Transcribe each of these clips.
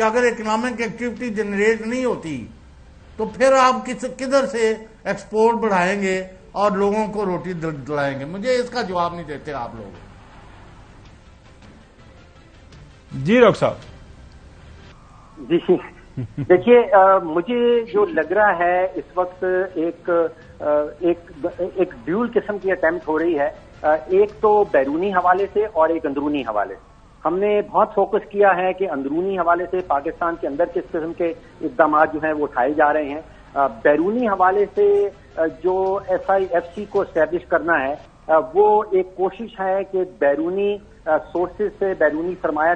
اگر economic activity generate نہیں ہوتی تو پھر آپ کدھر سے ایکسپورٹ بڑھائیں گے اور لوگوں کو روٹی دلائیں گے؟ مجھے اس کا جواب نہیں دیتے آپ لوگ. جی ڈاکٹر صاحب. جی دیکھیے، مجھے جو لگ رہا ہے اس وقت ایک ڈیول قسم کی اٹیمپٹ ہو رہی ہے. ایک تو بیرونی حوالے سے اور ایک اندرونی حوالے سے. ہم نے بہت فوکس کیا ہے کہ اندرونی حوالے سے پاکستان کے اندر کس قسم کے اقدامات جو ہیں وہ اٹھائے جا رہے ہیں. بیرونی حوالے سے جو SIFC کو اسٹیبلش کرنا ہے وہ ایک کوشش ہے کہ بیرونی سورسز سے، بیرونی سرمایہ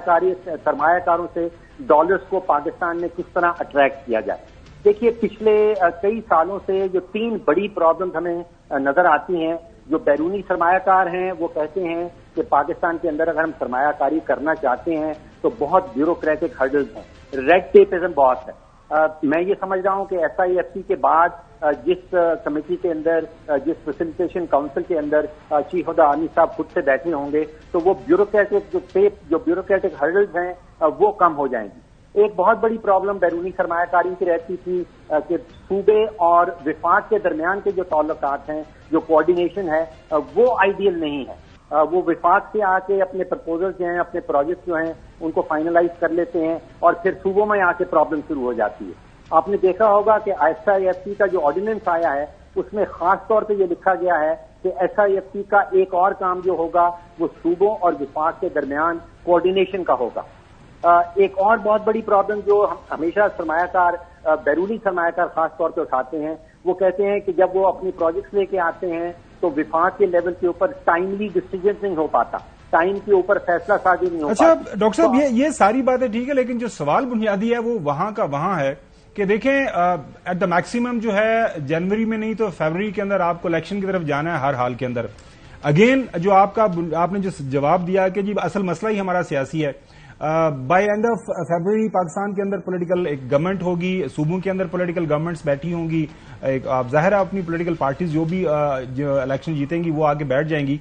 کاروں سے ڈالرز کو پاکستان میں کس طرح اٹریکٹ کیا جائے. دیکھیے، پچھلے کئی سالوں سے جو 3 بڑی پرابلمز ہمیں نظر آتی ہیں. جو بیرونی سرمایہ کار ہیں وہ کہتے ہیں کہ پاکستان کے اندر اگر ہم سرمایہ کاری کرنا چاہتے ہیں تو بہت بیوروکریٹک ہرڈلز ہیں، ریڈ ٹیپزم بہت ہے. میں یہ سمجھ رہا ہوں کہ SIFC کے بعد جس کمیٹی کے اندر، جس فیسیلیٹیشن کاؤنسل کے اندر چیف آف دا آرمی صاحب خود سے بیٹھے ہوں گے تو وہ بیوروکریٹک ہرڈلز ہیں وہ کم ہو جائیں گی. ایک بہت بڑی پرابلم بیرونی سرمایہ کاری کی رہتی تھی کہ صوبے اور وفاق کے درمیان کے جو تعلقات ہیں، جو کوآرڈینیشن ہے وہ آئیڈیل نہیں ہے. وہ وفاق سے آ کے اپنے پرپوزل جو ہیں، اپنے پروجیکٹ جو ہیں ان کو فائنلائز کر لیتے ہیں اور پھر صوبوں میں آ کے پرابلم شروع ہو جاتی ہے. آپ نے دیکھا ہوگا کہ SIFC کا جو آرڈیننس آیا ہے اس میں خاص طور پہ یہ لکھا گیا ہے کہ SIFC کا ایک اور کام جو ہوگا وہ صوبوں اور وفاق کے درمیان کوآرڈینیشن کا ہوگا. ایک اور بہت بڑی پرابلم جو ہمیشہ سرمایہ کار، بیرونی سرمایہ کار خاص طور پہ اٹھاتے ہیں، وہ کہتے ہیں کہ جب وہ اپنی پروجیکٹس لے کے آتے ہیں تو وفاق کے لیول کے اوپر ٹائملی ڈیسیجن نہیں ہو پاتا، ٹائم کے اوپر فیصلہ سازی نہیں ہو پاتا. اچھا ڈاکٹر صاحب، یہ ساری باتیں ٹھیک ہے، لیکن جو سوال بنیادی ہے وہ وہاں کا وہاں ہے کہ دیکھیں ایٹ دا میکسیمم جو ہے جنوری میں نہیں تو فروری کے اندر آپ کو الیکشن کی طرف جانا ہے ہر حال کے اندر. اگین جو آپ نے جو جواب دیا کہ جی اصل مسئلہ ہی ہمارا سیاسی ہے. By and of February Pakistan کے اندر پولیٹیکل ایک گورنمنٹ ہوگی، صوبوں کے اندر پولیٹیکل گورنمنٹس بیٹھی ہوں گی، آپ ظاہر ہے اپنی پولیٹیکل پارٹیز جو بھی الیکشن جیتیں گی وہ آگے بیٹھ جائیں گی.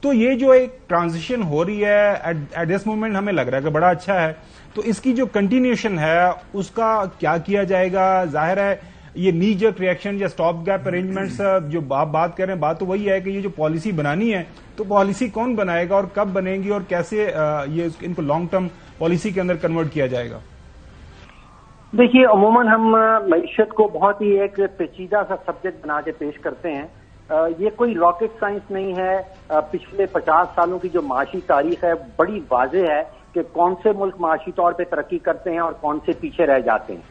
تو یہ جو ایک ٹرانزیشن ہو رہی ہے ایٹ دس مومنٹ ہمیں لگ رہا ہے کہ بڑا اچھا ہے. تو اس کی جو کنٹینیوشن ہے اس کا کیا کیا جائے گا؟ ظاہر ہے یہ نی جرک ریئیکشن یا اسٹاپ گیپ ارینجمنٹس جو آپ بات کر رہے ہیں، بات تو وہی ہے کہ یہ جو پالیسی بنانی ہے تو پالیسی کون بنائے گا اور کب بنے گی اور کیسے یہ ان کو لانگ ٹرم پالیسی کے اندر کنورٹ کیا جائے گا؟ دیکھیے، عموماً ہم معیشت کو بہت ہی ایک پیچیدہ سا سبجیکٹ بنا کے پیش کرتے ہیں. یہ کوئی راکٹ سائنس نہیں ہے. پچھلے 50 سالوں کی جو معاشی تاریخ ہے بڑی واضح ہے کہ کون سے ملک معاشی طور پہ ترقی کرتے ہیں اور کون سے پیچھے رہ جاتے ہیں.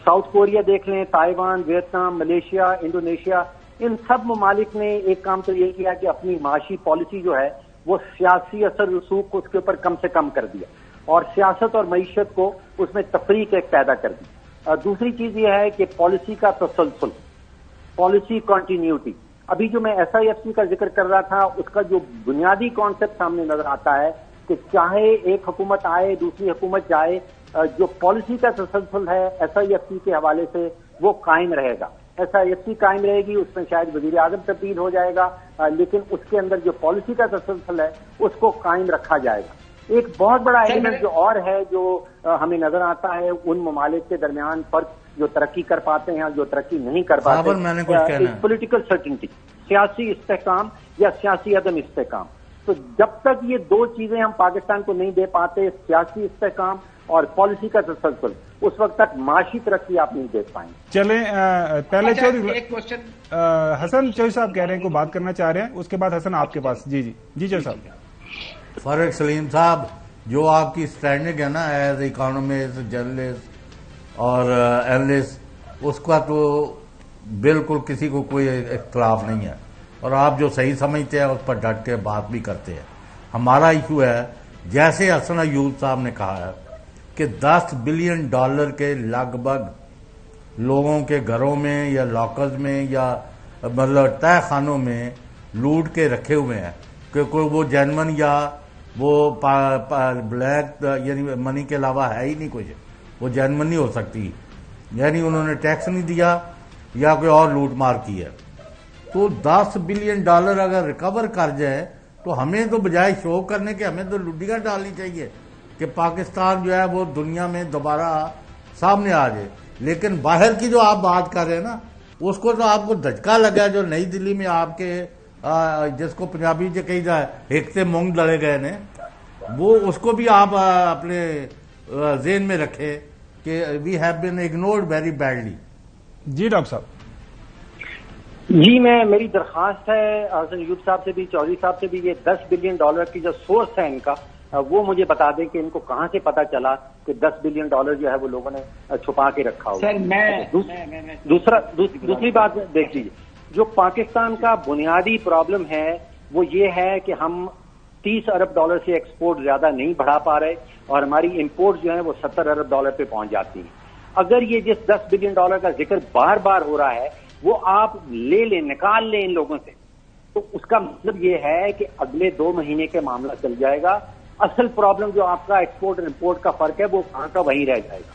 ساؤتھ کوریا دیکھ لیں، تائیوان، ویتنام، ملیشیا، انڈونیشیا، ان سب ممالک نے ایک کام تو یہ کیا کہ اپنی معاشی پالیسی جو ہے وہ سیاسی اثر رسوخ کو اس کے اوپر کم سے کم کر دیا اور سیاست اور معیشت کو اس میں تفریق ایک پیدا کر دی. دوسری چیز یہ ہے کہ پالیسی کا تسلسل، پالیسی کنٹینیوٹی. ابھی جو میں SIFC کا ذکر کر رہا تھا اس کا جو بنیادی کانسیپٹ سامنے نظر آتا ہے کہ چاہے ایک حکومت آئے دوسری حکومت جائے، جو پالیسی کا تسلسل ہے SIFC کے حوالے سے وہ قائم رہے گا. SIFC قائم رہے گی، اس میں شاید وزیر اعظم تبدیل ہو جائے گا، لیکن اس کے اندر جو پالیسی کا تسلسل ہے اس کو قائم رکھا جائے گا. ایک بہت بڑا ایلیمنٹ جو اور ہے جو ہمیں نظر آتا ہے ان ممالک کے درمیان فرق جو ترقی کر پاتے ہیں اور جو ترقی نہیں کر پاتے، پولیٹیکل سرٹنٹی، سیاسی استحکام یا سیاسی عدم استحکام. تو جب تک یہ 2 چیزیں ہم پاکستان کو نہیں دے پاتے، سیاسی استحکام اور پالیسی کا تسلسل، اس وقت تک معاشی ترقی آپ نہیں دیکھ پائیں. چلیں پہلے حسن چوہی صاحب کہہ رہے ہیں کو بات کرنا چاہ رہے ہیں، اس کے بعد حسن آپ کے پاس. جی چوہی صاحب. فاروق سلیم صاحب، جو آپ کی اسٹینڈنگ ہے نا ایز اکانومسٹ، جرنلسٹ اور اینالسٹ، اس کا تو بالکل کسی کو کوئی اختلاف نہیں ہے اور آپ جو صحیح سمجھتے ہیں اس پر ڈٹ کے بات بھی کرتے ہیں. ہمارا ایشو ہے جیسے حسن ایوب صاحب نے کہا ہے کہ $10 بلین کے لگ بھگ لوگوں کے گھروں میں یا لاکرز میں یا مطلب تہ خانوں میں لوٹ کے رکھے ہوئے ہیں کہ کوئی وہ جینون یا وہ بلیک یعنی منی کے علاوہ ہے ہی نہیں کچھ، وہ جینون نہیں ہو سکتی. یعنی انہوں نے ٹیکس نہیں دیا یا کوئی اور لوٹ مار کی ہے. تو $10 بلین اگر ریکور کر جائے تو ہمیں تو بجائے شو کرنے کے ہمیں تو لڈیاں ڈالنی چاہیے کہ پاکستان جو ہے وہ دنیا میں دوبارہ سامنے آ جائے. لیکن باہر کی جو آپ بات کر رہے ہیں نا، اس کو تو آپ کو دھچکا لگا جو نئی دلی میں آپ کے جس کو پنجابی جو کہی جائے ہکتے مونگ ڈلے گئے نے، وہ اس کو بھی آپ اپنے ذہن میں رکھے کہ we have been ignored very badly. جی ڈاکٹر صاحب. جی میری درخواست ہے حسن ایوب صاحب سے بھی، چودھری صاحب سے بھی، یہ $10 بلین کی جو سورس ہے ان کا وہ مجھے بتا دیں کہ ان کو کہاں سے پتا چلا کہ $10 بلین جو ہے وہ لوگوں نے چھپا کے رکھا ہوا. سر دوسری بات دیکھ لیجیے، جو پاکستان کا بنیادی پرابلم ہے وہ یہ ہے کہ ہم $30 ارب سے ایکسپورٹ زیادہ نہیں بڑھا پا رہے اور ہماری امپورٹ جو ہے وہ $70 ارب پہ پہنچ جاتی ہیں. اگر یہ جس $10 بلین کا ذکر بار بار ہو رہا ہے وہ آپ لے لیں، نکال لیں ان لوگوں سے، تو اس کا مطلب یہ ہے کہ اگلے 2 مہینے کے معاملہ چل جائے گا. اصل پرابلم جو آپ کا ایکسپورٹ اور امپورٹ کا فرق ہے وہ کہاں کا وہیں رہ جائے گا.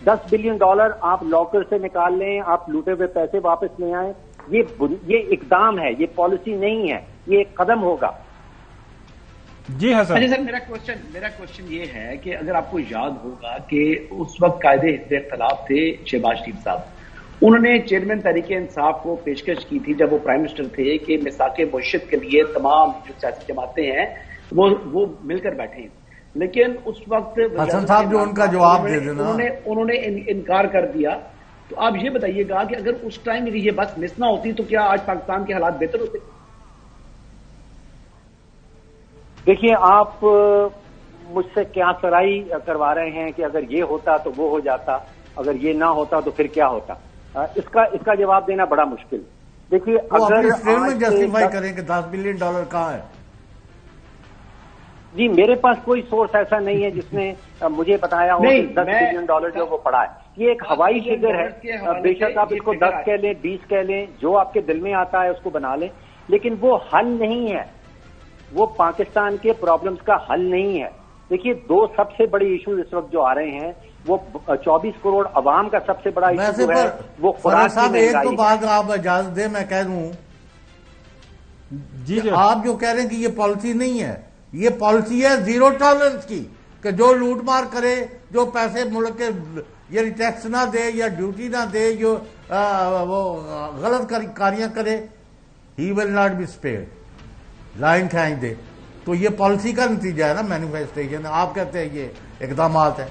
$10 بلین آپ لاکر سے نکال لیں، آپ لوٹے ہوئے پیسے واپس لے آئیں. یہ اقدام ہے، یہ پالیسی نہیں ہے، یہ ایک قدم ہوگا. جی حسن. سر میرا کوشچن یہ ہے کہ اگر آپ کو یاد ہوگا کہ اس وقت قائد حزب اختلاف تھے شہباز شریف صاحب، انہوں نے چیئرمین تحریک انصاف کو پیشکش کی تھی جب وہ پرائم منسٹر تھے کہ میثاق معیشت کے لیے تمام جو سیاسی جماعتیں ہیں وہ مل کر بیٹھیں. لیکن اس وقت حسن صاحب جو ان کا جواب دے دینا، انہوں نے انکار کر دیا. تو آپ یہ بتائیے گا کہ اگر اس ٹائم یہ بس مس نہ ہوتی تو کیا آج پاکستان کے حالات بہتر ہوتے؟ دیکھیے، آپ مجھ سے کیا سرائی کروا رہے ہیں کہ اگر یہ ہوتا تو وہ ہو جاتا، اگر یہ نہ ہوتا تو پھر کیا ہوتا. اس کا جواب دینا بڑا مشکل. دیکھیے اگر اسٹیٹمنٹ جسٹیفائی کریں کہ $10 بلین کہاں ہے. جی میرے پاس کوئی سورس ایسا نہیں ہے جس نے مجھے بتایا ہو کہ $10 بلین جو وہ پڑا ہے. یہ ایک ہوائی فگر ہے، بے شک آپ اس کو 10 کہہ لیں، 20 کہہ لیں، جو آپ کے دل میں آتا ہے اس کو بنا لیں، لیکن وہ حل نہیں ہے، وہ پاکستان کے پرابلمز کا حل نہیں ہے. دیکھیے 2 سب سے بڑے ایشوز اس وقت جو آ رہے ہیں، وہ 24 کروڑ عوام کا سب سے بڑا ایشو ہے وہ خوراک کی مہنگائی. ایک تو بات آپ اجازت دیں میں کہہ دوں، جی آپ جو کہہ رہے ہیں کہ یہ پالیسی نہیں ہے، یہ پالیسی ہے زیرو ٹالرنس کی، کہ جو لوٹ مار کرے، جو پیسے ملک کے یہ ٹیکس نہ دے یا ڈیوٹی نہ دے، جو وہ غلط کاریاں کرے، ہی ول ناٹ بی اسپیئرڈ، لائن کھینچ دے. تو یہ پالیسی کا نتیجہ ہے نا، مینیفیسٹیشن. آپ کہتے ہیں یہ اقدامات ہیں.